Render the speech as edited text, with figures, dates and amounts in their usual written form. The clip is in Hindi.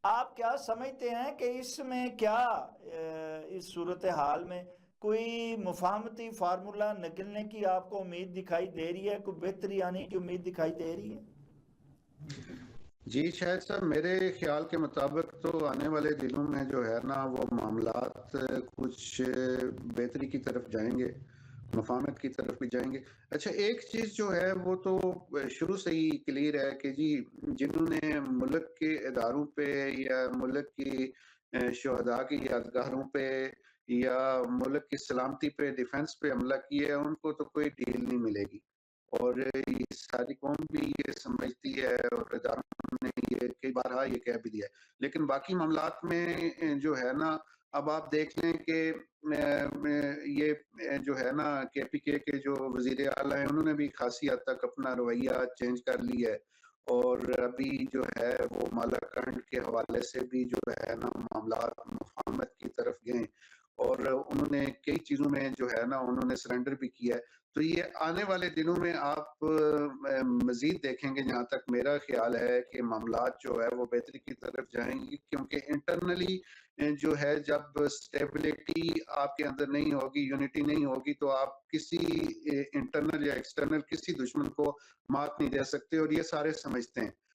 आप क्या समझते हैं कि इसमें क्या इस सूरत हाल में कोई मुफाहमती फार्मूला निकलने की आपको उम्मीद दिखाई दे रही है, कोई बेहतरी आने की उम्मीद दिखाई दे रही है? जी शायद साहब, मेरे ख्याल के मुताबिक तो आने वाले दिनों में जो है ना वो मामलात कुछ बेहतरी की तरफ जाएंगे, मुफाहमत की तरफ भी जाएंगे। अच्छा, एक चीज जो है वो तो शुरू से ही क्लियर है कि जी, जिन्होंने मुल्क के इदारों पे या मुल्क की शहदा की यादगारों पे या मुल्क की सलामती पे, डिफेंस पे हमला किया है, उनको तो कोई डील नहीं मिलेगी। और ये सारी कौम भी ये समझती है और इदारों ने ये कई बार हाँ ये कह भी दिया है। लेकिन बाकी मामलात में जो है ना, अब आप देख लें कि ये जो है ना केपीके के जो वजीर आला हैं, उन्होंने भी खासी हद तक अपना रवैया चेंज कर लिया है। और अभी जो है वो मालाकंड के हवाले से भी जो है ना मामला मुफाहमत की तरफ गए, और उन्होंने कई चीजों में जो है ना उन्होंने सरेंडर भी किया है। तो ये आने वाले दिनों में आप मजीद देखेंगे, जहां तक मेरा ख्याल है कि मामलात जो है वो बेहतरी की तरफ जाएंगे, क्योंकि इंटरनली जो है जब स्टेबिलिटी आपके अंदर नहीं होगी, यूनिटी नहीं होगी, तो आप किसी इंटरनल या एक्सटर्नल किसी दुश्मन को मात नहीं दे सकते, और ये सारे समझते हैं।